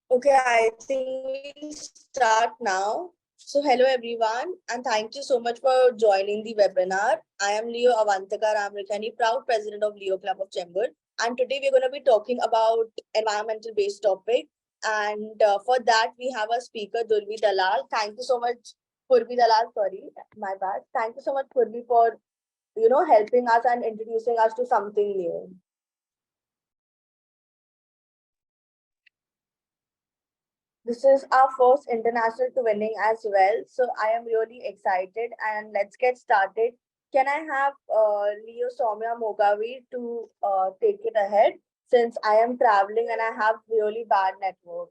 Okay, I think we'll start now. So, hello everyone, and thank you so much for joining the webinar. I am Leo Avantika Ramrikhani, proud president of Leo Club of Chembur, and today we're going to be talking about environmental based topic. And for that, we have a speaker, Durvi Dalal. Thank you so much, Purvi Dalal. Sorry, my bad. Thank you so much, Purvi, for helping us and introducing us to something new. This is our first international twinning as well. So I am really excited and let's get started. Can I have Leo Soumya Mogavi to take it ahead since I am traveling and I have really bad network?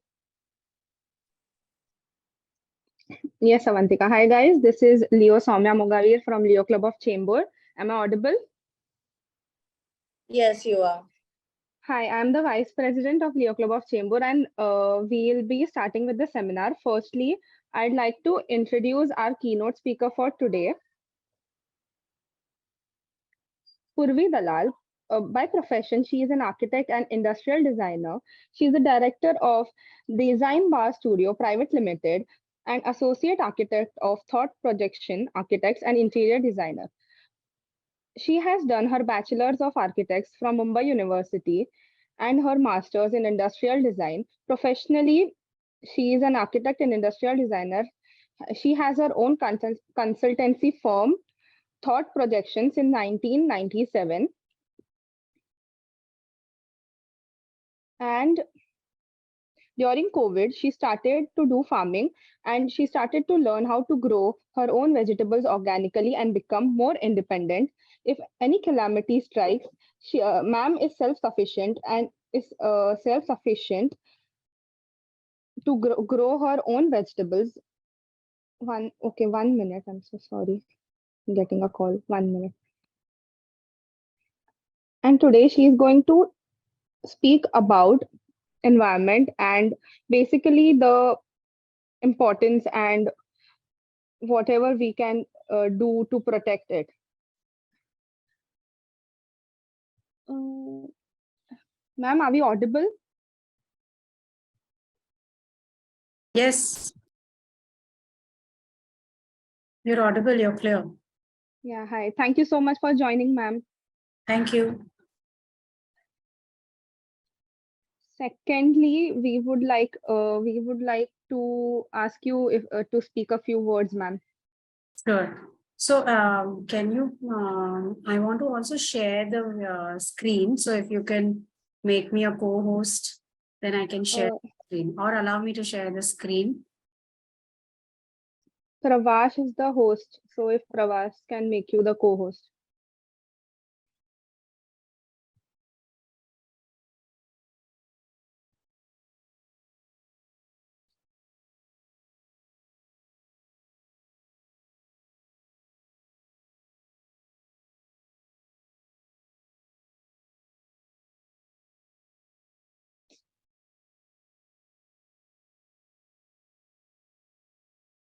Yes, Avantika. Hi guys, this is Leo Soumya Mogavir from Leo Club of Chembur. Am I audible? Yes, you are. Hi, I'm the Vice President of Leo Club of Chembur and we'll be starting with the seminar. Firstly, I'd like to introduce our keynote speaker for today, Purvi Dalal. By profession, she is an architect and industrial designer. She is the director of Design Bar Studio Private Limited and associate architect of Thought Projection Architects and interior designer. She has done her Bachelor's of Architects from Mumbai University and her Master's in Industrial Design. Professionally, she is an architect and industrial designer. She has her own consultancy firm, Thought Projections, in 1997. And during COVID, she started to do farming and she started to learn how to grow her own vegetables organically and become more independent. If any calamity strikes, ma'am is self-sufficient and is self-sufficient to grow her own vegetables. 1 minute. I'm so sorry. I'm getting a call. 1 minute. And today she is going to speak about environment and basically the importance and whatever we can do to protect it. Ma'am, are we audible? Yes. You're audible, you're clear. Yeah, hi. Thank you so much for joining, ma'am. Thank you. Secondly, we would like to ask you if to speak a few words, ma'am. Sure. So can you, I want to also share the screen. So if you can make me a co-host, then I can share the screen or allow me to share the screen. Pravas is the host. So if Pravas can make you the co-host.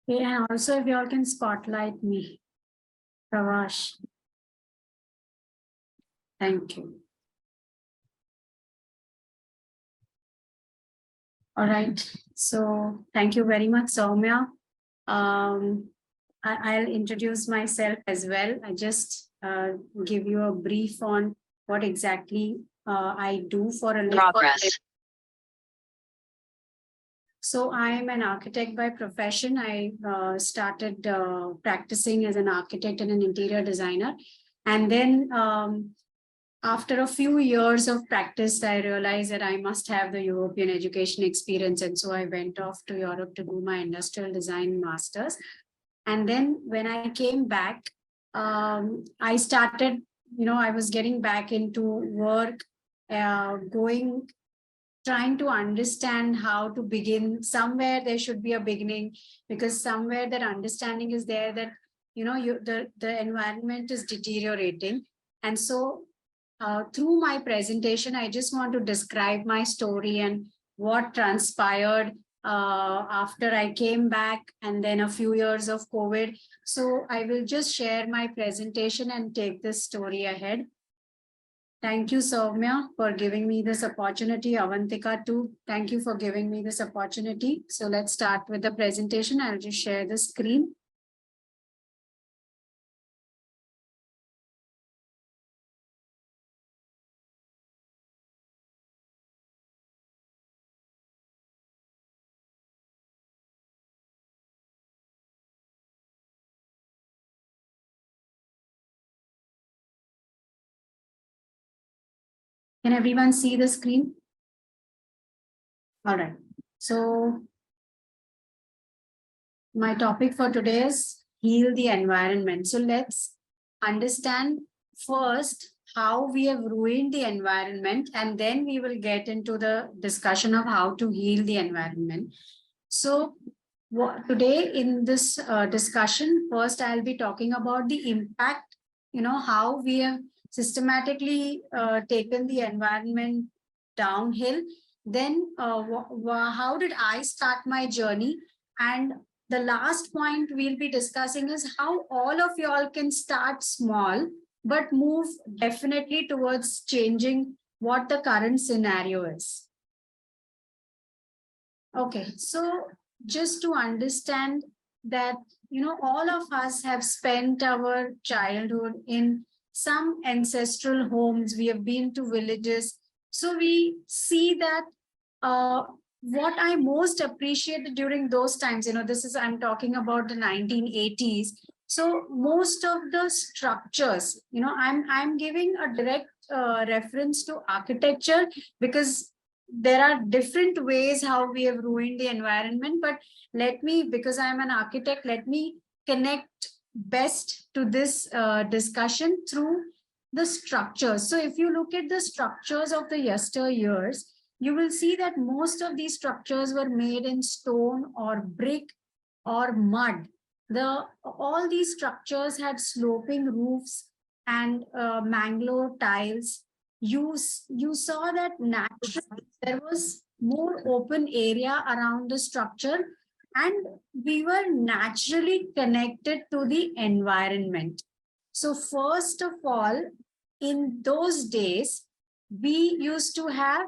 Yeah, and also if you all can spotlight me, Pravash. Thank you. All right. So thank you very much, Soumya. I'll introduce myself as well. I just give you a brief on what exactly I do for a living. So I am an architect by profession. I started practicing as an architect and an interior designer. And then after a few years of practice, I realized that I must have the European education experience. And so I went off to Europe to do my industrial design master's. And then when I came back, I started, I was getting back into work, trying to understand how to begin. Somewhere there should be a beginning, because somewhere that understanding is there that, the environment is deteriorating. And so through my presentation, I just want to describe my story and what transpired after I came back and then a few years of COVID. So I will just share my presentation and take this story ahead. Thank you, Soumya, for giving me this opportunity. Avantika too, thank you for giving me this opportunity. So let's start with the presentation. I'll just share the screen. Can everyone see the screen? All right. So my topic for today is heal the environment. So let's understand first how we have ruined the environment, and then we will get into the discussion of how to heal the environment. So today in this discussion, first I'll be talking about the impact, how we have systematically taken the environment downhill. Then how did I start my journey? And the last point we'll be discussing is how all of y'all can start small, but move definitely towards changing what the current scenario is. Okay, so just to understand that, all of us have spent our childhood in some ancestral homes. We have been to villages. So we see that what I most appreciated during those times, I'm talking about the 1980s. So most of the structures, I'm giving a direct reference to architecture, because there are different ways how we have ruined the environment. But because I'm an architect, let me connect best to this discussion through the structures. So if you look at the structures of the yesteryears, you will see that most of these structures were made in stone or brick or mud. All these structures had sloping roofs and mangrove tiles. You saw that naturally there was more open area around the structure, and we were naturally connected to the environment. So first of all, in those days, we used to have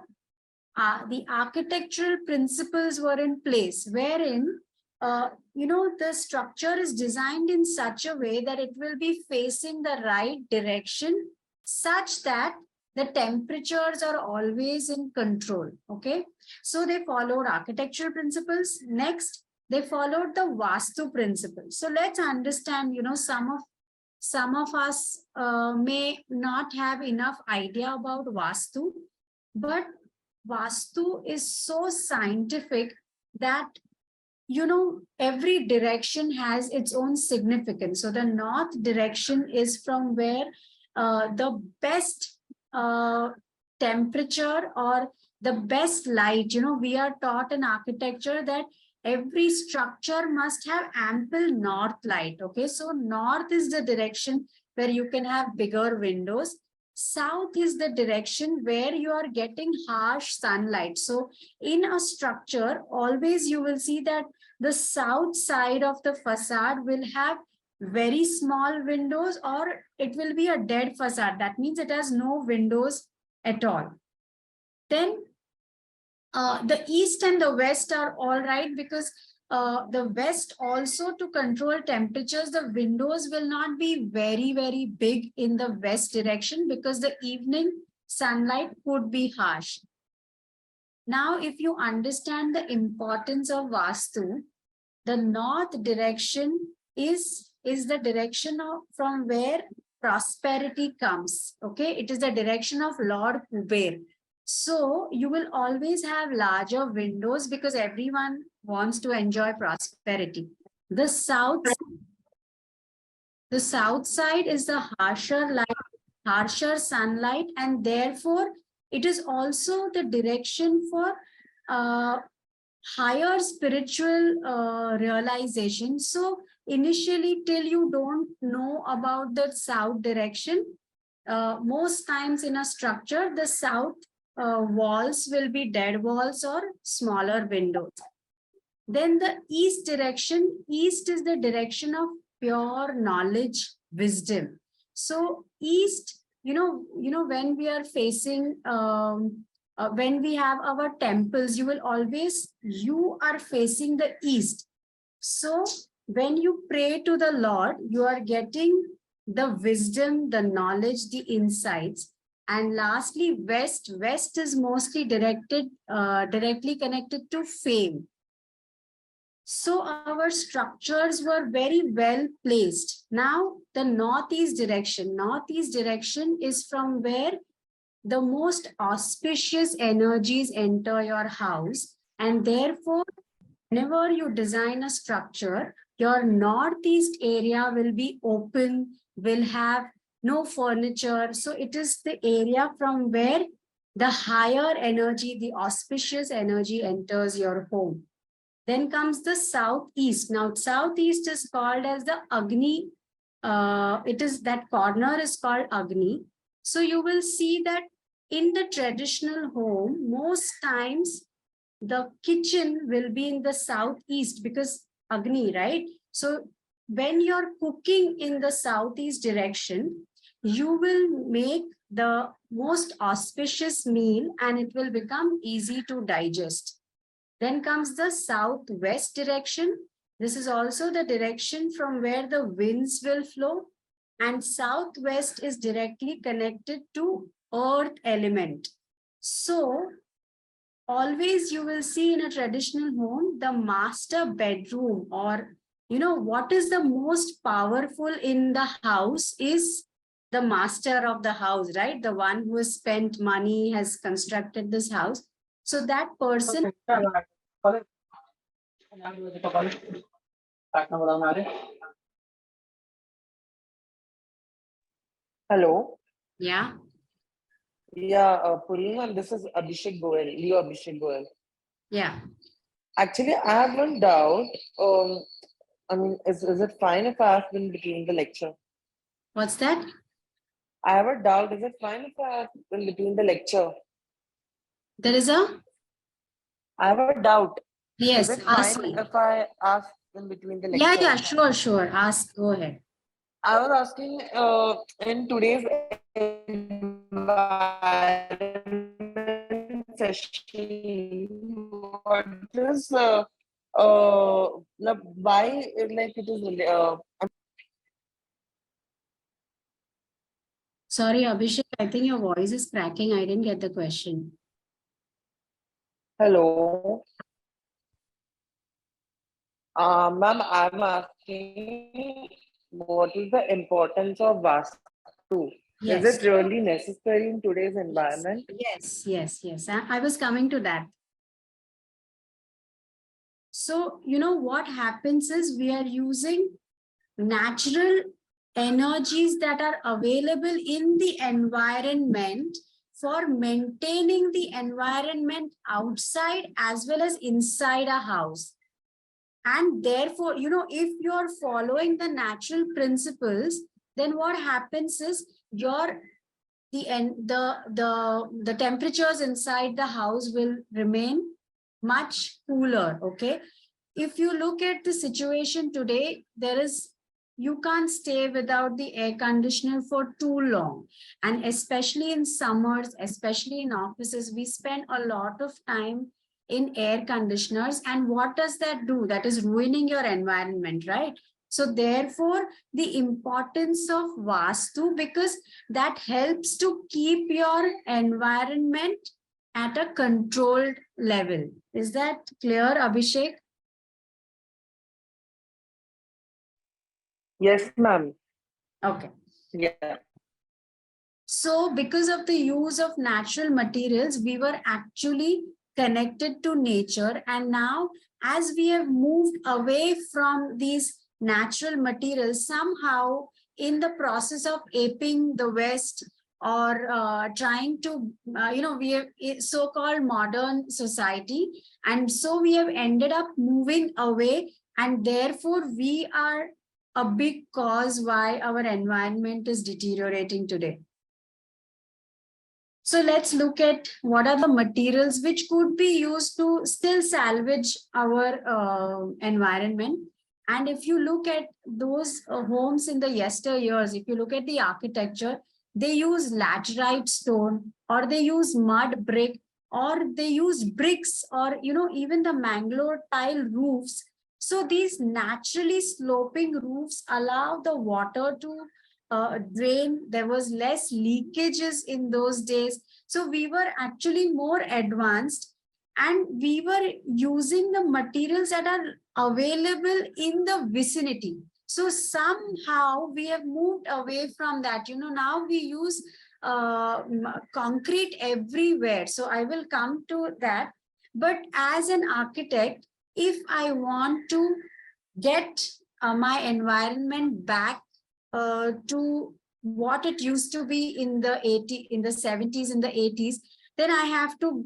the architectural principles were in place, wherein the structure is designed in such a way that it will be facing the right direction, such that the temperatures are always in control. Okay, so they followed architectural principles. Next, they followed the Vastu principles. So let's understand, some of us may not have enough idea about Vastu, but Vastu is so scientific that, every direction has its own significance. So the north direction is from where the best temperature or the best light, we are taught in architecture that every structure must have ample north light. Okay, so north is the direction where you can have bigger windows. South is the direction where you are getting harsh sunlight. So in a structure, always you will see that the south side of the facade will have very small windows, or it will be a dead facade. That means it has no windows at all. Then the east and the west are all right, because the west also, to control temperatures, the windows will not be very, very big in the west direction, because the evening sunlight could be harsh. Now, if you understand the importance of Vastu, the north direction is the direction from where prosperity comes. Okay, it is the direction of Lord Kuber. So you will always have larger windows, because everyone wants to enjoy prosperity. The south side is the harsher light, harsher sunlight, and therefore it is also the direction for higher spiritual realization. So initially, till you don't know about the south direction, most times in a structure, the south walls will be dead walls or smaller windows. Then the east direction, east is the direction of pure knowledge, wisdom. So east when we are facing, when we have our temples, you are facing the east. So when you pray to the Lord, you are getting the wisdom, the knowledge, the insights. And lastly, west. West is mostly directly connected to fame. So our structures were very well placed. Now the northeast direction is from where the most auspicious energies enter your house. And therefore, whenever you design a structure, your northeast area will be open, will have no furniture. So it is the area from where the higher energy, the auspicious energy enters your home. Then comes the southeast. Now, southeast is called as the Agni. That corner is called Agni. So you will see that in the traditional home, most times the kitchen will be in the southeast because Agni, right? So when you're cooking in the southeast direction, you will make the most auspicious meal and it will become easy to digest. Then comes the southwest direction. This is also the direction from where the winds will flow. And southwest is directly connected to earth element. So always you will see in a traditional home, the master bedroom, or what is the most powerful in the house is the master of the house, right? The one who has spent money, has constructed this house. So that person. Hello. Yeah. Yeah, Purima, this is Abhishek Goel, Leo Abhishek Goel. Yeah. Actually, I have one doubt. I mean, is it fine if I ask in between the lecture? What's that? I have a doubt. Is it fine if I ask in between the lecture? There is a? I have a doubt. Yes, Is it ask fine me. if I ask in between the lecture? Yeah, sure. Ask, go ahead. I was asking in today's environment session, what is why like it is Sorry, Abhishek, I think your voice is cracking. I didn't get the question. hello. Ma'am, I'm asking what is the importance of Vastu? Yes. Is it really necessary in today's environment? Yes. I was coming to that. So, what happens is we are using natural energies that are available in the environment for maintaining the environment outside as well as inside a house. And therefore, if you're following the natural principles, then what happens is the temperatures inside the house will remain much cooler. Okay. If you look at the situation today, you can't stay without the air conditioner for too long. And especially in summers, especially in offices, we spend a lot of time in air conditioners. And what does that do? That is ruining your environment, right? So therefore, the importance of Vastu, because that helps to keep your environment at a controlled level. Is that clear, Abhishek? Yes, ma'am. Okay. Yeah. So because of the use of natural materials, we were actually connected to nature. And now, as we have moved away from these natural materials, somehow in the process of aping the West, or trying to, we have so-called modern society. And so we have ended up moving away. And therefore, we are a big cause why our environment is deteriorating today. So let's look at what are the materials which could be used to still salvage our environment. And if you look at those homes in the yesteryears, if you look at the architecture, they use laterite stone, or they use mud brick, or they use bricks, or even the Mangalore tile roofs. So these naturally sloping roofs allow the water to drain. There was less leakages in those days. So we were actually more advanced, and we were using the materials that are available in the vicinity. So somehow we have moved away from that. Now we use concrete everywhere. So I will come to that. But as an architect, if I want to get my environment back to what it used to be in the 80s, in the 70s, in the 80s, then I have to,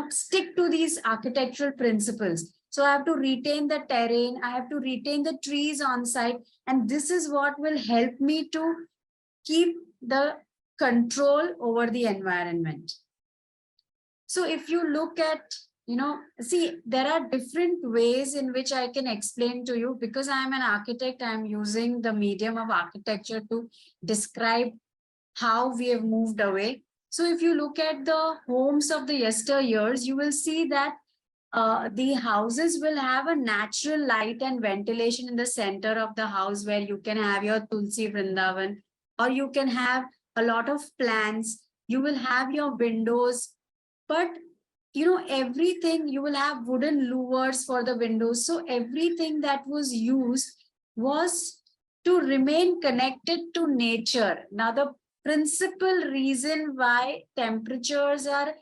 stick to these architectural principles. So I have to retain the terrain, I have to retain the trees on site, and this is what will help me to keep the control over the environment. So if you look at, see, there are different ways in which I can explain to you. Because I am an architect, I am using the medium of architecture to describe how we have moved away. So if you look at the homes of the yesteryears, you will see that the houses will have a natural light and ventilation in the center of the house, where you can have your Tulsi Vrindavan, or you can have a lot of plants. You will have your windows, but everything, you will have wooden louvers for the windows. So everything that was used was to remain connected to nature. Now, the principal reason why temperatures are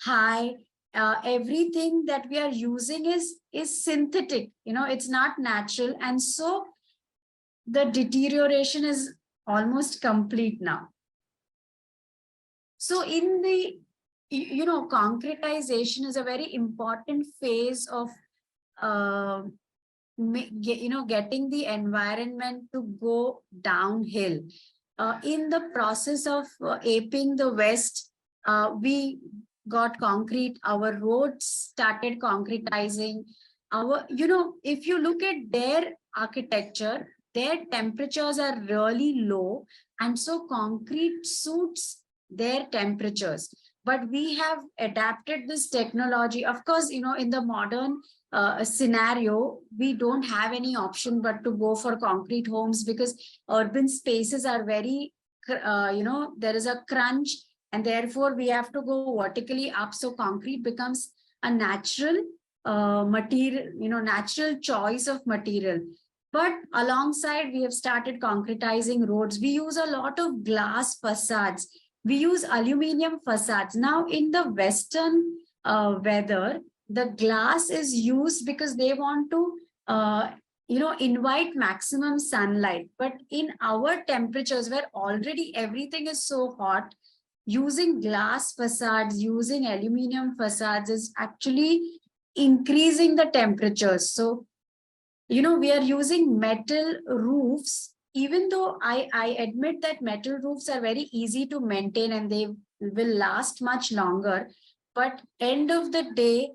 high, everything that we are using is synthetic, it's not natural. And so the deterioration is almost complete now. So in the, concretization is a very important phase of, getting the environment to go downhill. In the process of aping the West, we got concrete, our roads started concretizing. If you look at their architecture, their temperatures are really low, and so concrete suits their temperatures. But we have adapted this technology. Of course, in the modern scenario, we don't have any option but to go for concrete homes, because urban spaces are very, there is a crunch, and therefore we have to go vertically up. So concrete becomes a natural material, natural choice of material. But alongside, we have started concretizing roads. We use a lot of glass facades. We use aluminum facades. Now, in the Western weather, the glass is used because they want to, invite maximum sunlight. But in our temperatures, where already everything is so hot, using glass facades, using aluminum facades is actually increasing the temperatures. So, we are using metal roofs, even though I admit that metal roofs are very easy to maintain and they will last much longer. But end of the day,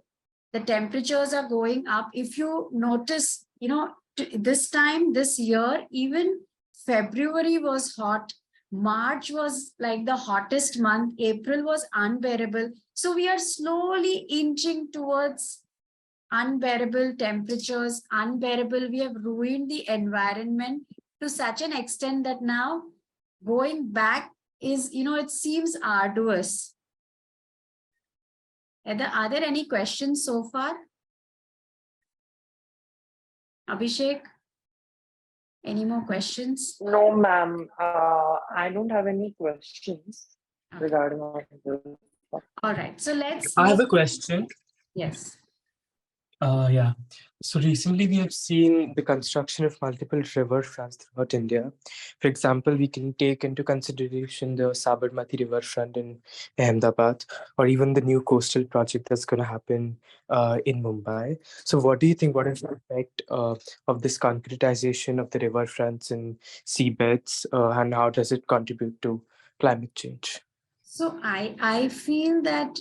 the temperatures are going up. If you notice, this time, this year, even February was hot. March was like the hottest month. April was unbearable. So we are slowly inching towards unbearable temperatures, unbearable. We have ruined the environment to such an extent that now going back is, it seems arduous. Are there any questions so far? Abhishek, any more questions? No, ma'am. I don't have any questions regarding all this. All right. So let's. I have a question. Yes. Yeah. So recently we have seen the construction of multiple riverfronts throughout India. For example, we can take into consideration the Sabarmati riverfront in Ahmedabad, or even the new coastal project that's going to happen in Mumbai. So what do you think, what is the effect of this concretization of the riverfronts and seabeds, and how does it contribute to climate change? So I feel that,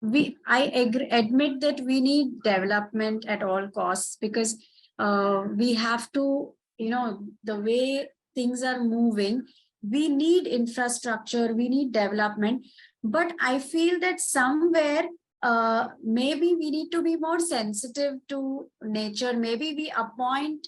admit that we need development at all costs, because we have to, the way things are moving, we need infrastructure, we need development, but I feel that somewhere maybe we need to be more sensitive to nature. Maybe we appoint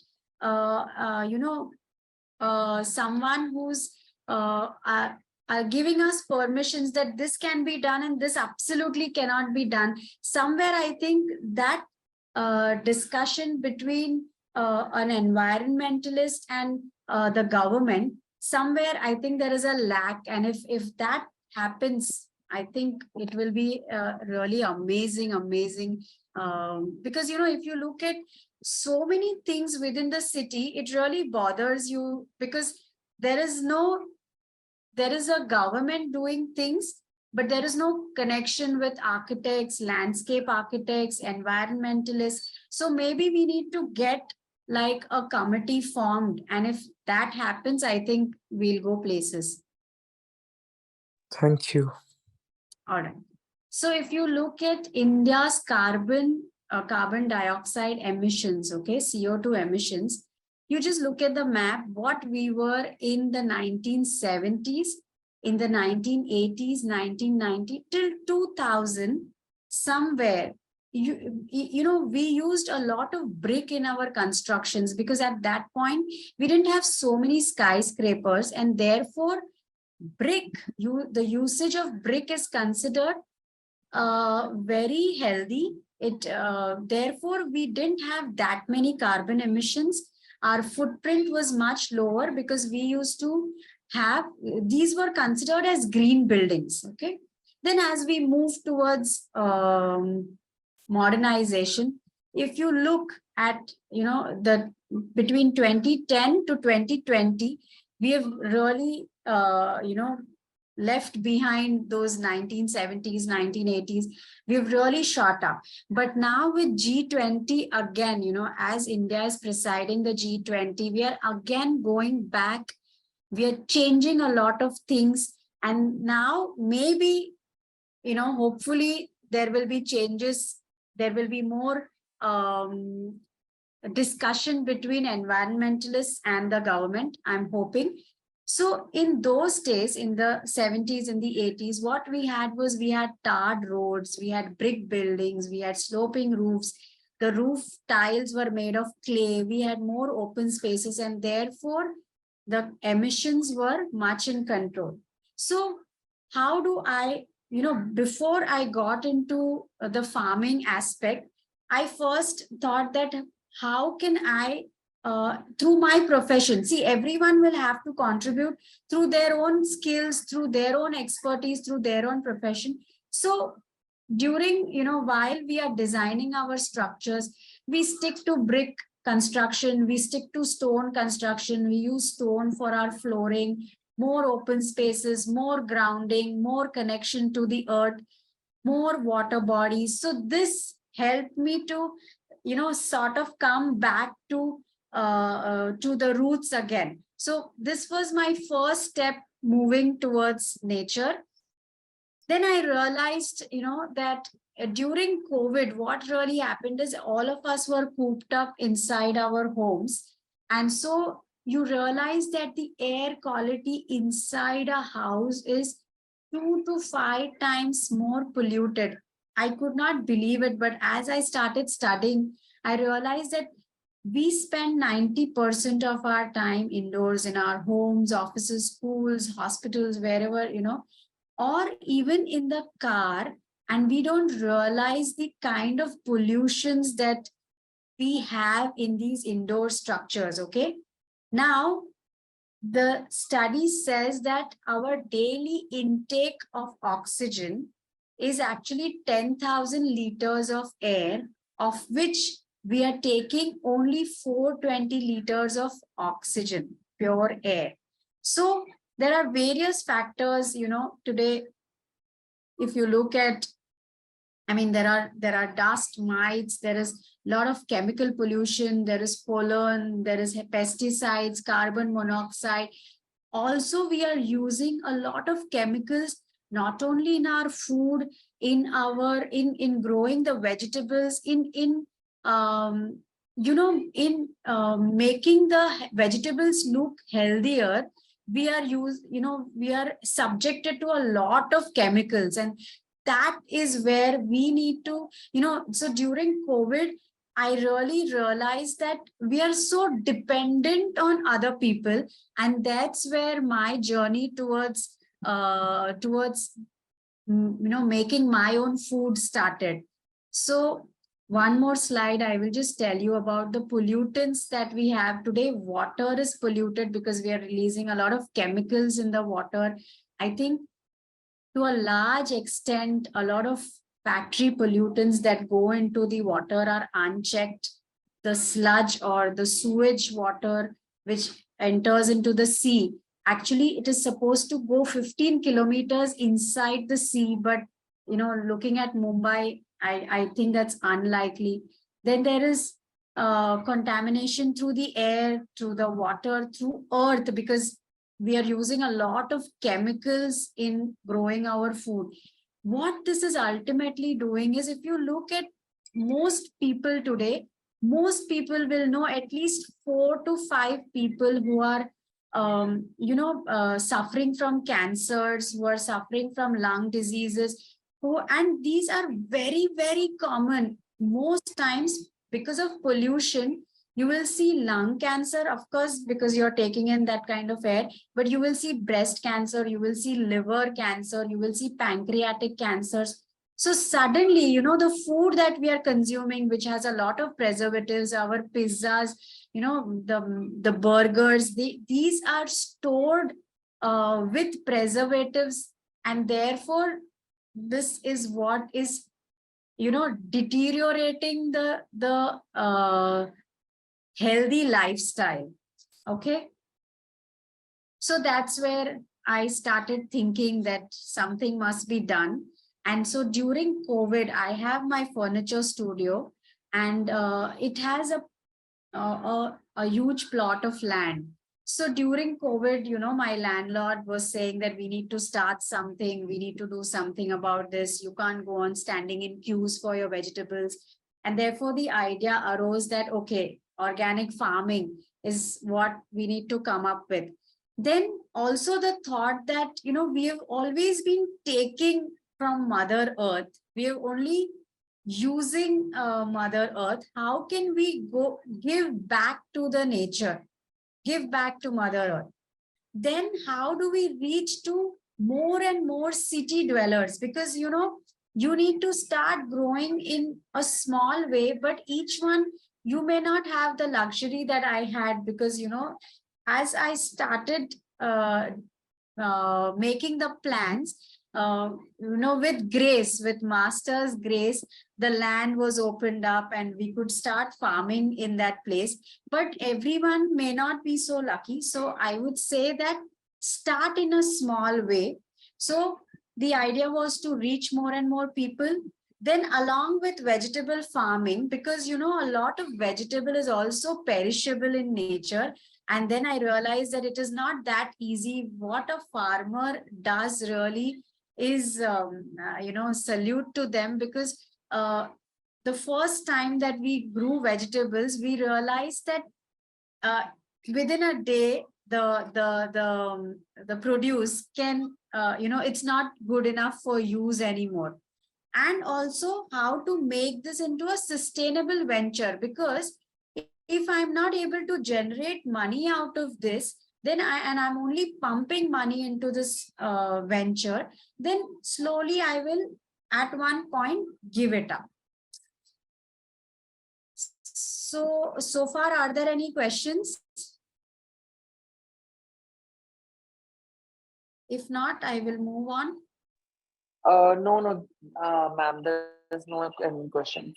someone who's are giving us permissions that this can be done and this absolutely cannot be done. Somewhere I think that discussion between an environmentalist and the government, somewhere I think there is a lack, and if that happens, I think it will be really amazing, because if you look at so many things within the city, it really bothers you, because there is a government doing things, but there is no connection with architects, landscape architects, environmentalists. So maybe we need to get like a committee formed, and if that happens, I think we'll go places. Thank you. All right. So if you look at India's carbon dioxide emissions, okay, CO2 emissions, you just look at the map, what we were in the 1970s, in the 1980s, 1990 till 2000, somewhere, we used a lot of brick in our constructions, because at that point, we didn't have so many skyscrapers, and therefore, the usage of brick is considered very healthy. Therefore, we didn't have that many carbon emissions. Our footprint was much lower because we used to have, these were considered as green buildings. Okay. Then as we move towards modernization, if you look at, between 2010 to 2020, we have really, left behind those 1970s, 1980s. We've really shot up. But now with G20, again, as India is presiding the G20, we are again going back. We are changing a lot of things. And now maybe, hopefully there will be changes. There will be more discussion between environmentalists and the government, I'm hoping. So in those days, in the 70s and the 80s, what we had was, we had tarred roads, we had brick buildings, we had sloping roofs, the roof tiles were made of clay, we had more open spaces, and therefore the emissions were much in control. So how do I, before I got into the farming aspect, I first thought that how can I, through my profession, see, everyone will have to contribute through their own skills, through their own expertise, through their own profession. So during, while we are designing our structures, we stick to brick construction, we stick to stone construction, we use stone for our flooring, more open spaces, more grounding, more connection to the earth, more water bodies. So this helped me to, sort of come back to the roots again. So this was my first step moving towards nature. Then I realized, that during COVID, what really happened is all of us were cooped up inside our homes. And so you realize that the air quality inside a house is 2 to 5 times more polluted. I could not believe it, but as I started studying, I realized that we spend 90% of our time indoors in our homes, offices, schools, hospitals, wherever, or even in the car, and we don't realize the kind of pollutions that we have in these indoor structures. Okay. Now, the study says that our daily intake of oxygen is actually 10,000 liters of air, of which we are taking only 420 liters of oxygen, pure air. So there are various factors, today, if you look at, there are dust mites, there is a lot of chemical pollution, there is pollen, there is pesticides, carbon monoxide. Also, we are using a lot of chemicals, not only in our food, in growing the vegetables, in making the vegetables look healthier. we are we are subjected to a lot of chemicals, and that is where we need to, so during COVID, I really realized that we are so dependent on other people, and that's where my journey towards making my own food started. So one more slide, I will just tell you about the pollutants that we have today. Water is polluted because we are releasing a lot of chemicals in the water. I think to a large extent, a lot of factory pollutants that go into the water are unchecked. The sludge or the sewage water, which enters into the sea, actually it is supposed to go 15 kilometers inside the sea, but looking at Mumbai, I think that's unlikely. Then there is contamination through the air, through the water, through earth, because we are using a lot of chemicals in growing our food. What this is ultimately doing is, if you look at most people today, most people will know at least 4 to 5 people who are suffering from cancers, who are suffering from lung diseases, and these are very, very common. Most times, because of pollution, you will see lung cancer, of course, because you're taking in that kind of air, but you will see breast cancer, you will see liver cancer, you will see pancreatic cancers. So suddenly, the food that we are consuming, which has a lot of preservatives, our pizzas, the burgers, these are stored with preservatives, and therefore this is what is deteriorating the healthy lifestyle. Okay, so that's where I started thinking that something must be done. And so during COVID, I have my furniture studio, and it has a huge plot of land. So during COVID, my landlord was saying that we need to start something, we need to do something about this. You can't go on standing in queues for your vegetables. And therefore the idea arose that, okay, organic farming is what we need to come up with. Then also the thought that, we have always been taking from Mother Earth. We have only using Mother Earth. How can we go give back to the nature, give back to Mother Earth? Then how do we reach to more and more city dwellers? Because, you need to start growing in a small way, but each one, you may not have the luxury that I had, because, as I started making the plans, with grace, with master's grace, the land was opened up and we could start farming in that place. But everyone may not be so lucky. So I would say that start in a small way. So the idea was to reach more and more people. Then along with vegetable farming, because, a lot of vegetable is also perishable in nature. And then I realized that it is not that easy. What a farmer does really is, salute to them, because the first time that we grew vegetables, we realized that within a day, the produce can, it's not good enough for use anymore. And also how to make this into a sustainable venture, because if I'm not able to generate money out of this, then I'm only pumping money into this venture, then slowly I will at one point give it up. So far, are there any questions? If not, I will move on. No, ma'am, there's no any question.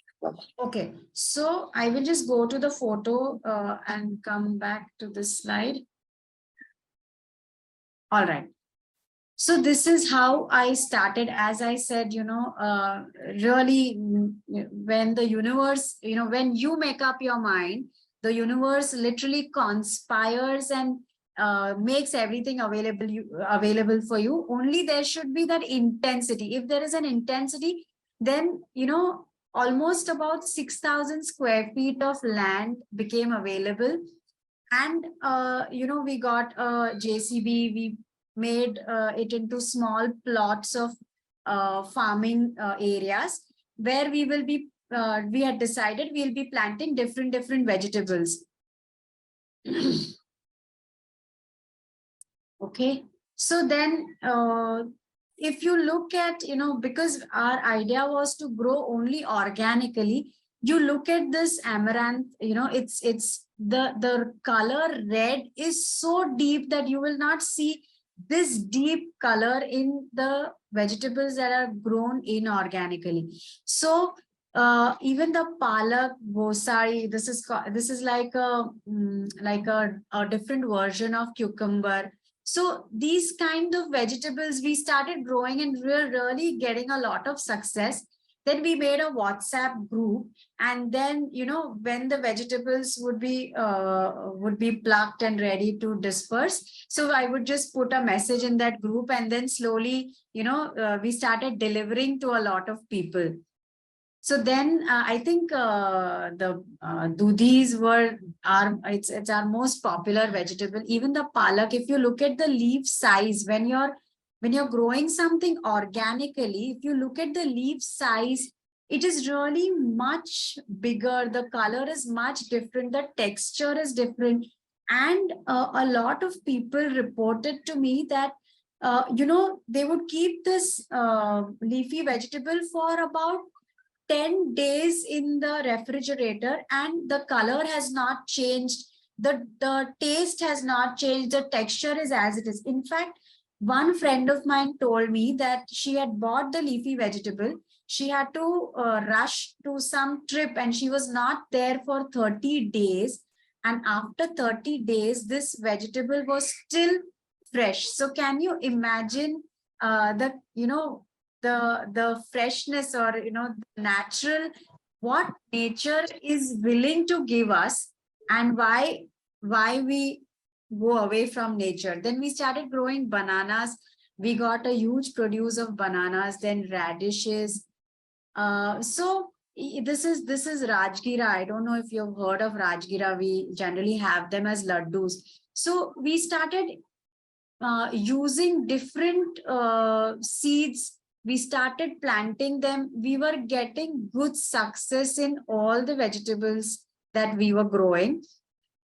Okay, so I will just go to the photo and come back to this slide. All right. So this is how I started. As I said, really, when the universe, when you make up your mind, the universe literally conspires and makes everything available for you. Only there should be that intensity. If there is an intensity, then, almost about 6,000 square feet of land became available. And, we got a JCB, we made it into small plots of farming areas where we had decided we'll be planting different vegetables. Okay, so then if you look at, because our idea was to grow only organically, you look at this amaranth, it's the color red is so deep that you will not see this deep color in the vegetables that are grown inorganically. So even the palak, bosai, this is like a different version of cucumber. So these kind of vegetables we started growing and we were really getting a lot of success. Then we made a WhatsApp group, and then when the vegetables would be plucked and ready to disperse, so I would just put a message in that group, and then slowly we started delivering to a lot of people. So then I think the dudhis it's our most popular vegetable. Even the palak, if you look at the leaf size, when you're growing something organically, if you look at the leaf size, it is really much bigger. The color is much different. The texture is different. And a lot of people reported to me that, they would keep this leafy vegetable for about 10 days in the refrigerator and the color has not changed. The taste has not changed. The texture is as it is. In fact, one friend of mine told me that she had bought the leafy vegetable. She had to rush to some trip and she was not there for 30 days. And after 30 days, this vegetable was still fresh. So can you imagine the freshness, or natural, what nature is willing to give us, and why we go away from nature. Then we started growing bananas. We got a huge produce of bananas, then radishes. This is Rajgira. I don't know if you've heard of Rajgira. We generally have them as laddus. So we started using different seeds. We started planting them. We were getting good success in all the vegetables that we were growing.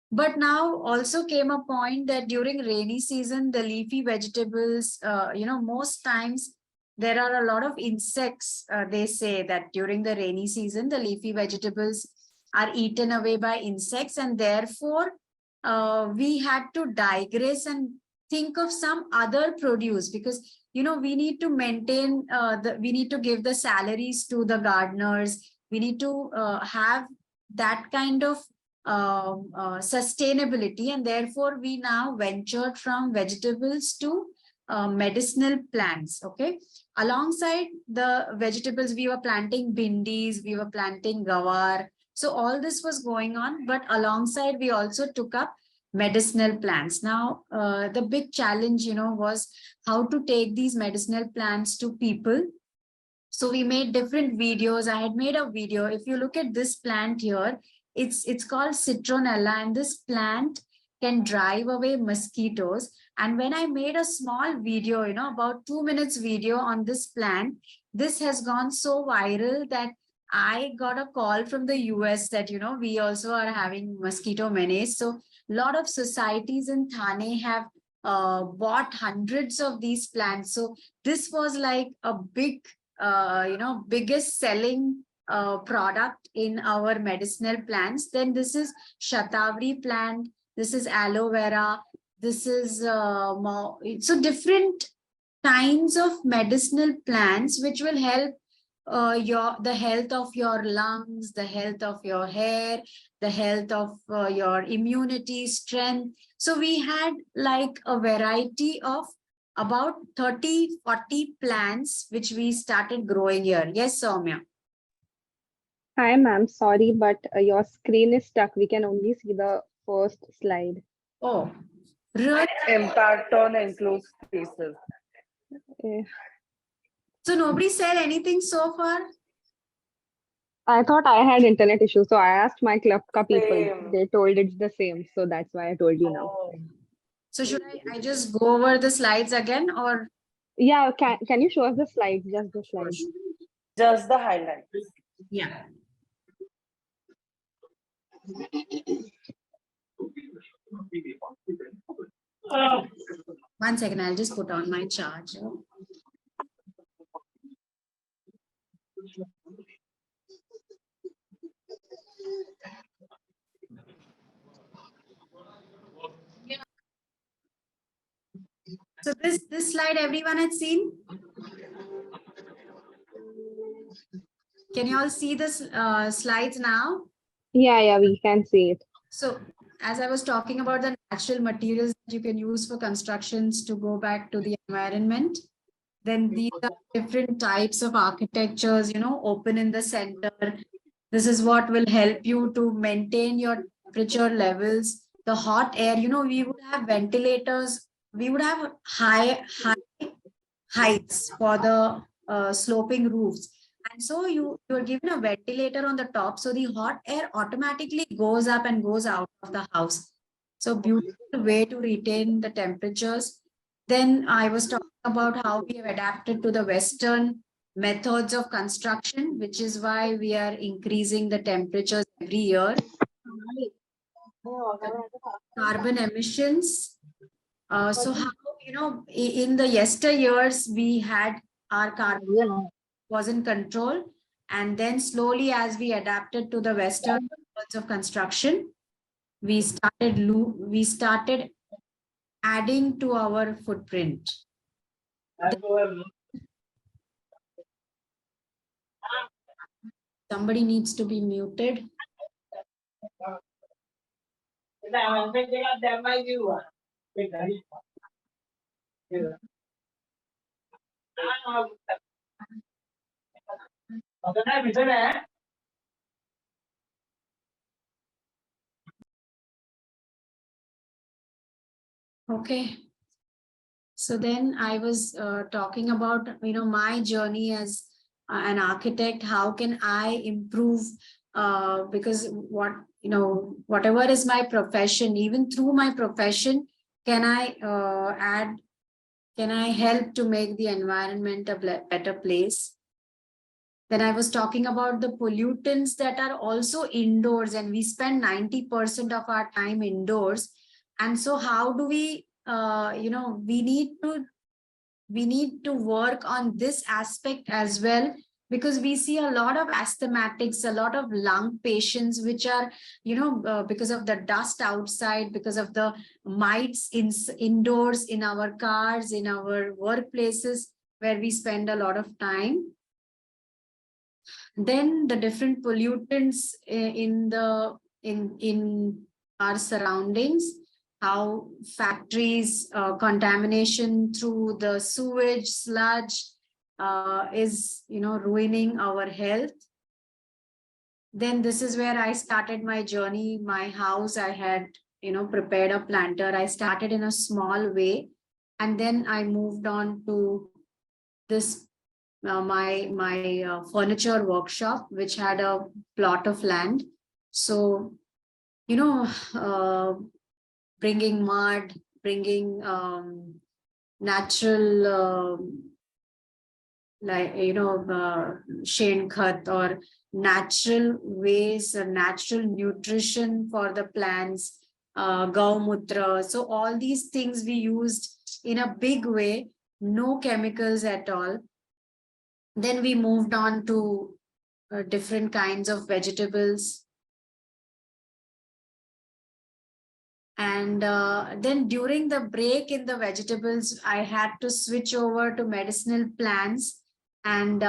But now also came a point that during rainy season, the leafy vegetables, most times there are a lot of insects. They say that during the rainy season, the leafy vegetables are eaten away by insects, and therefore we had to digress and think of some other produce, because we need to maintain we need to give the salaries to the gardeners. We need to have that kind of sustainability, and therefore we now ventured from vegetables to medicinal plants. Okay, alongside the vegetables, we were planting bindis, we were planting gawar. So all this was going on, but alongside we also took up medicinal plants. Now, the big challenge, was how to take these medicinal plants to people. So we made different videos. I had made a video. If you look at this plant here, it's called citronella, and this plant can drive away mosquitoes. And when I made a small video, about 2 minutes video on this plant, this has gone so viral that I got a call from the US that, we also are having mosquito menace. So a lot of societies in Thane have bought hundreds of these plants. So this was like a big, biggest selling product in our medicinal plants. Then this is Shatavari plant. This is aloe vera. This is so different kinds of medicinal plants which will help the health of your lungs, the health of your hair, the health of your immunity, strength. So we had like a variety of about 30-40 plants which we started growing here. Yes, Soumya. Hi, ma'am. Sorry, but your screen is stuck. We can only see the first slide. Oh, really? Impact on enclosed spaces. Eh, So nobody said anything so far? I thought I had internet issues, so I asked my club ka people. Same. They told it's the same, so that's why I told you now. Oh, So should I just go over the slides again, or? Yeah, can you show us the slides? Just the slides. just the highlights. Yeah. One second, I'll just put on my charger. So this slide everyone had seen? Can you all see this slides now? Yeah, we can see it. So as I was talking about the natural materials that you can use for constructions to go back to the environment, then these are different types of architectures, open in the center. This is what will help you to maintain your temperature levels. The hot air, we would have ventilators, we would have high heights for the sloping roofs. And so you're given a ventilator on the top, so the hot air automatically goes up and goes out of the house. So beautiful way to retain the temperatures. Then I was talking about how we have adapted to the Western methods of construction, which is why we are increasing the temperatures every year. Carbon emissions. So how, in the yesteryears, we had our carbon was in control. And then slowly, as we adapted to the Western methods of construction, we started adding to our footprint. Somebody needs to be muted. Okay. So then I was talking about, my journey as an architect. How can I improve? Because whatever is my profession, even through my profession, can I help to make the environment a better place? Then I was talking about the pollutants that are also indoors, and we spend 90% of our time indoors. And so how do we, we need to work on this aspect as well, because we see a lot of asthmatics, a lot of lung patients, which are, because of the dust outside, because of the mites indoors, in our cars, in our workplaces, where we spend a lot of time. Then the different pollutants in our surroundings, how factories, contamination through the sewage, sludge is, ruining our health. Then this is where I started my journey. My house, I had, prepared a planter. I started in a small way, and then I moved on to this my furniture workshop, which had a plot of land. So, bringing mud, bringing natural, Shane khat, or natural ways, or natural nutrition for the plants, Gaumutra. So all these things we used in a big way, no chemicals at all. Then we moved on to different kinds of vegetables. And then during the break in the vegetables, I had to switch over to medicinal plants. And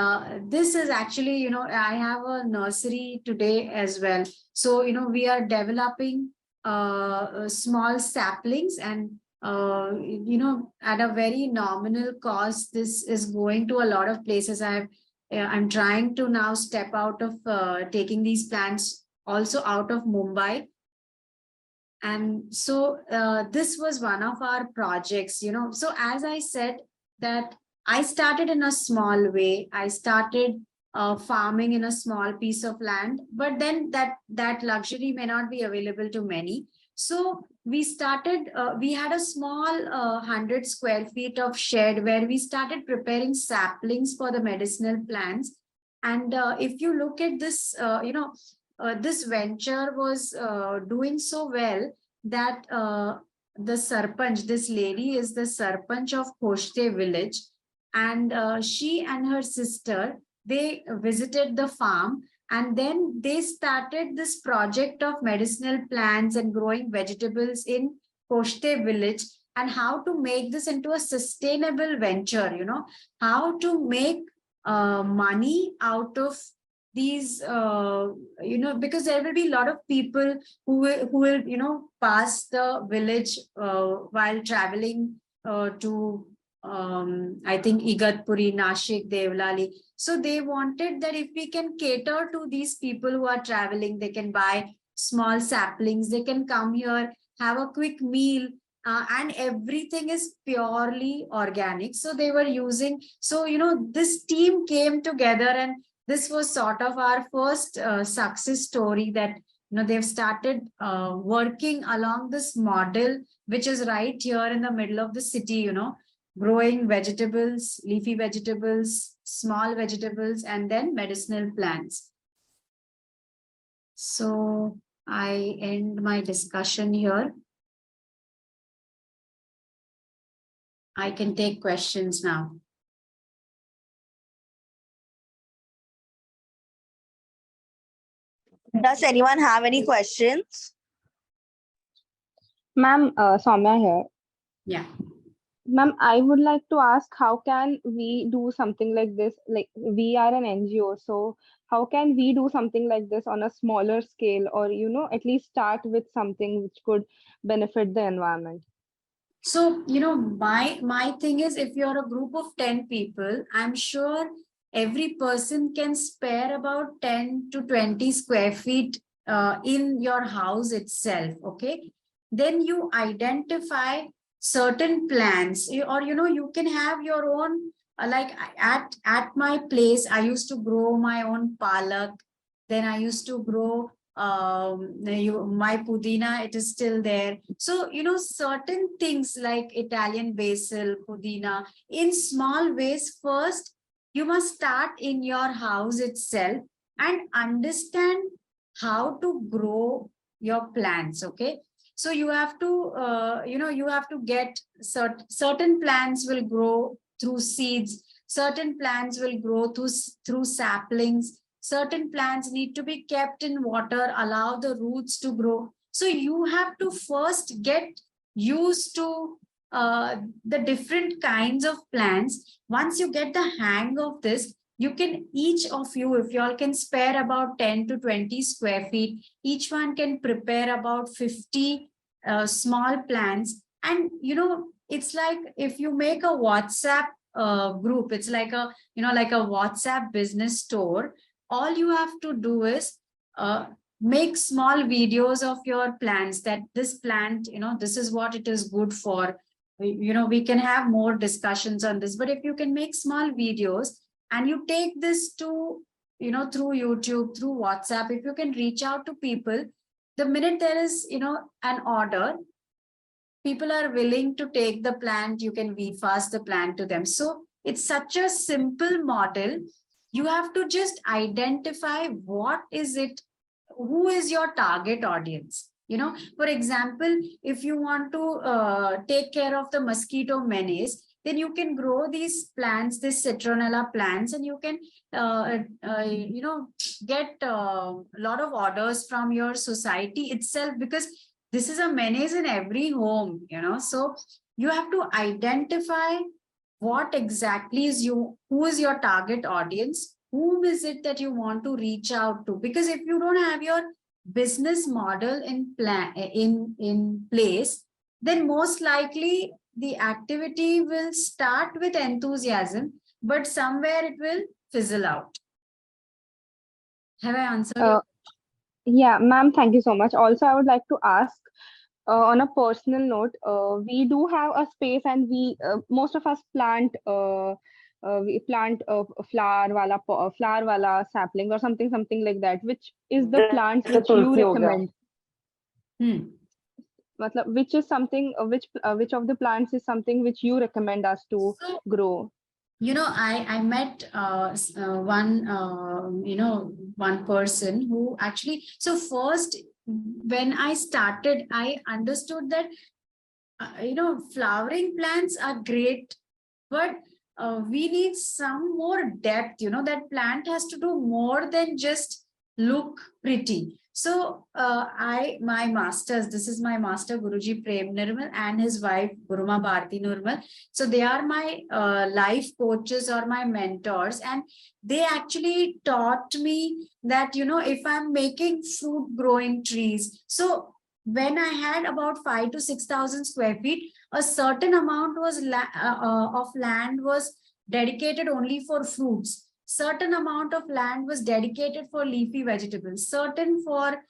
this is actually, I have a nursery today as well. So, we are developing small saplings, and at a very nominal cost. This is going to a lot of places. I'm trying to now step out of taking these plants also out of Mumbai. And so this was one of our projects, So as I said, that I started in a small way. I started farming in a small piece of land, but then that luxury may not be available to many. So we started, we had a small 100 square feet of shed where we started preparing saplings for the medicinal plants. And if you look at this, this venture was doing so well that the Sarpanch, this lady is the Sarpanch of Khoshte village. And she and her sister, they visited the farm, and then they started this project of medicinal plants and growing vegetables in Khoshte village, and how to make this into a sustainable venture, how to make money out of these, because there will be a lot of people who will pass the village while traveling to I think Igatpuri, Nashik, Devlali. So they wanted that if we can cater to these people who are traveling, they can buy small saplings, they can come here, have a quick meal, and everything is purely organic. So they were using, so, this team came together, and this was sort of our first success story that, they've started working along this model, which is right here in the middle of the city, growing vegetables, leafy vegetables, small vegetables, and then medicinal plants. So I end my discussion here. I can take questions now. Does anyone have any questions? Ma'am, Soumya here. Yeah. Ma'am, I would like to ask, how can we do something like this? Like, we are an NGO, so how can we do something like this on a smaller scale, or, at least start with something which could benefit the environment? So, my thing is, if you're a group of 10 people, I'm sure every person can spare about 10 to 20 square feet in your house itself. Okay. Then you identify certain plants, or, you can have your own, like at my place, I used to grow my own palak. Then I used to grow my pudina, it is still there. So, certain things like Italian basil, pudina, in small ways first, you must start in your house itself and understand how to grow your plants. Okay. So you have to, you have to get certain plants will grow through seeds, certain plants will grow through saplings, certain plants need to be kept in water, allow the roots to grow. So you have to first get used to the different kinds of plants. Once you get the hang of this, you can, each of you, if you all can spare about 10 to 20 square feet, each one can prepare about 50 small plants. And, it's like if you make a WhatsApp group, it's like a, like a WhatsApp business store. All you have to do is make small videos of your plants, that this plant, this is what it is good for. We can have more discussions on this, but if you can make small videos and you take this to, through YouTube, through WhatsApp, if you can reach out to people, the minute there is, an order, people are willing to take the plant, you can weed fast the plant to them. So it's such a simple model. You have to just identify what is it, who is your target audience. For example, if you want to take care of the mosquito menace, then you can grow these plants, these citronella plants, and you can, get a lot of orders from your society itself, because this is a menace in every home, So you have to identify what exactly is who is your target audience, whom is it that you want to reach out to? Because if you don't have your business model in place, then most likely the activity will start with enthusiasm, but somewhere it will fizzle out. Have I answered? Yeah, ma'am, thank you so much. Also, I would like to ask, on a personal note, we do have a space, and we most of us plant we plant a flower wala sapling or something like that. Which is the plants जैसे which you तुलसी हो गया. recommend? Which is something which of the plants is something which you recommend us to So, grow? I met one one person who actually, so first when I started, I understood that flowering plants are great, but we need some more depth. That plant has to do more than just look pretty. So my masters, this is my master Guruji Prem Nirmal and his wife Guruma Bharti Nirmal. So they are my life coaches or my mentors, and they actually taught me that if I'm making fruit growing trees, so when I had about 5 to 6,000 square feet, a certain amount of land was dedicated only for fruits. Certain amount of land was dedicated for leafy vegetables. Certain for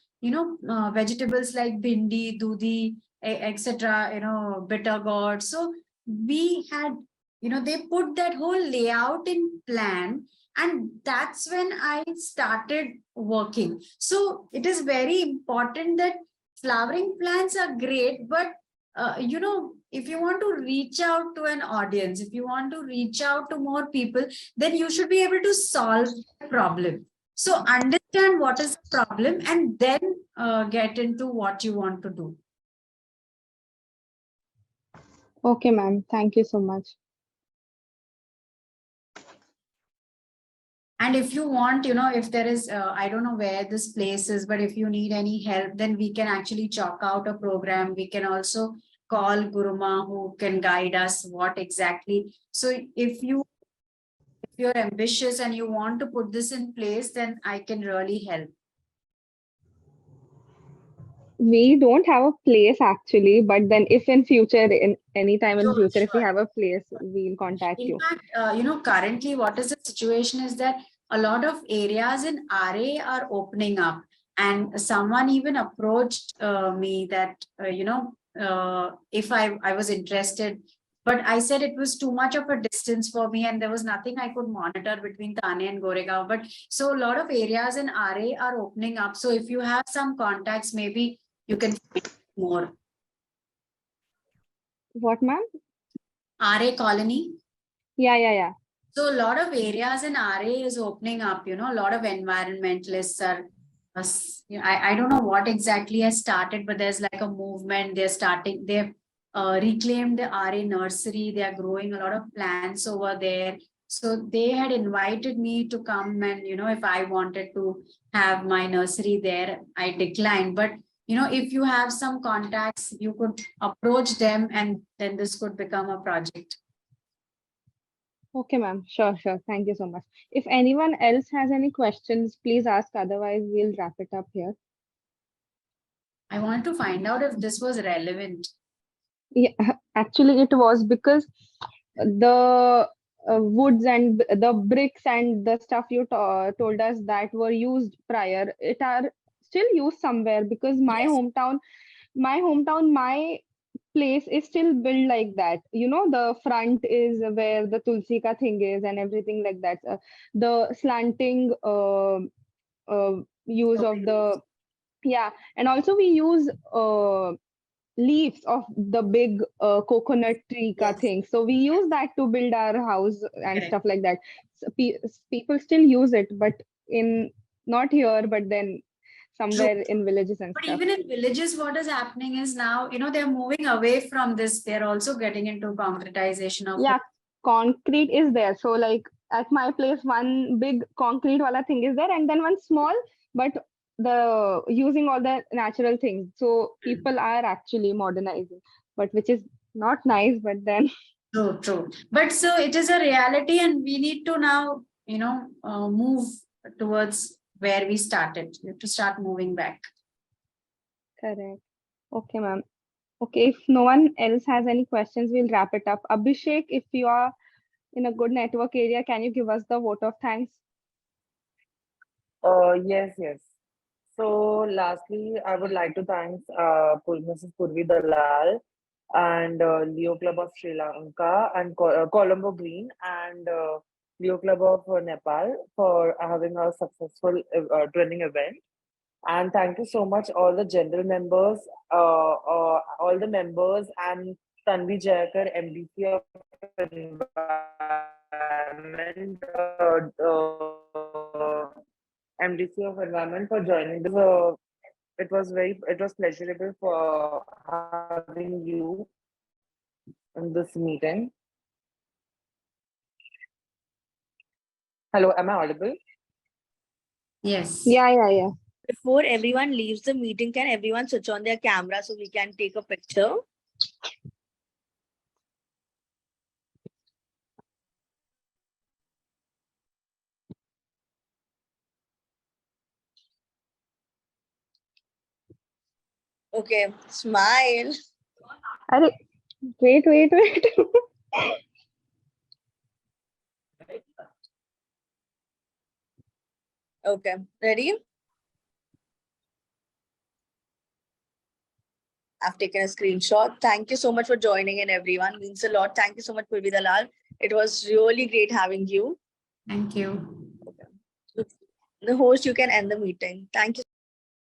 vegetables like bindi, dudi, etc. Bitter gourd. So we had they put that whole layout in plan, and that's when I started working. So it is very important that flowering plants are great, but if you want to reach out to an audience, if you want to reach out to more people, then you should be able to solve the problem. So understand what is the problem and then get into what you want to do. Okay, ma'am. Thank you so much. And if you want, if there is, I don't know where this place is, but if you need any help, then we can actually chalk out a program. We can also call Guruma who can guide us what exactly. So if you're ambitious and you want to put this in place, then I can really help. We don't have a place actually, but then if in future, in any time in future, if we Sure. have a place, we'll contact In you. fact, currently what is the situation is that a lot of areas in RA are opening up, and someone even approached me that, if I was interested, but I said it was too much of a distance for me and there was nothing I could monitor between Thane and Goregaon. But so a lot of areas in RA are opening up. So if you have some contacts, maybe you can find more. What, ma'am? RA colony. Yeah. So a lot of areas in RA is opening up, a lot of environmentalists are, I don't know what exactly has started, but there's like a movement. They've reclaimed the RA nursery. They are growing a lot of plants over there. So they had invited me to come and, if I wanted to have my nursery there, I declined. But, if you have some contacts, you could approach them and then this could become a project. Okay, ma'am. Sure. Thank you so much. If anyone else has any questions, please ask. Otherwise, we'll wrap it up here. I want to find out if this was relevant. Yeah, actually, it was because the woods and the bricks and the stuff you told us that were used prior, it are still used somewhere because my Yes. hometown, my place is still built like that. The front is where the tulsi ka thing is and everything like that. The slanting use of the, yeah, and also we use leaves of the big coconut tree ka Yes. thing. So we use that to build our house and Correct. stuff like that. So people still use it, but in not here, but then somewhere in villages and But stuff. even in villages, what is happening is now, they're moving away from this. They're also getting into concretization of. Yeah, concrete is there. So like at my place, one big concrete wala thing is there, and then one small, but the using all the natural things. So people are actually modernizing, but which is not nice. But then True. But so it is a reality, and we need to now, move towards where we started. We have to start moving back. correct. Okay, ma'am. Okay, if no one else has any questions, we'll wrap it up. Abhishek, if you are in a good network area, can you give us the vote of thanks? Yes. So lastly, I would like to thank Mrs. Purvi Dalal and Leo Club of Sri Lanka and Colombo Green and Leo Club of Nepal for having a successful training event. And thank you so much, all the general members, all the members, and Tanvi Jayakar, MDC of Environment, MDC of Environment for joining this. It was pleasurable for having you in this meeting. Hello, am I audible? Yes. Yeah. Before everyone leaves the meeting, can everyone switch on their camera so we can take a picture? Okay, smile. Arey, wait. Okay, ready? I've taken a screenshot. Thank you so much for joining in, everyone. Means a lot. Thank you so much, Purvi Dalal. It was really great having you. Thank you. The host, you can end the meeting. Thank you.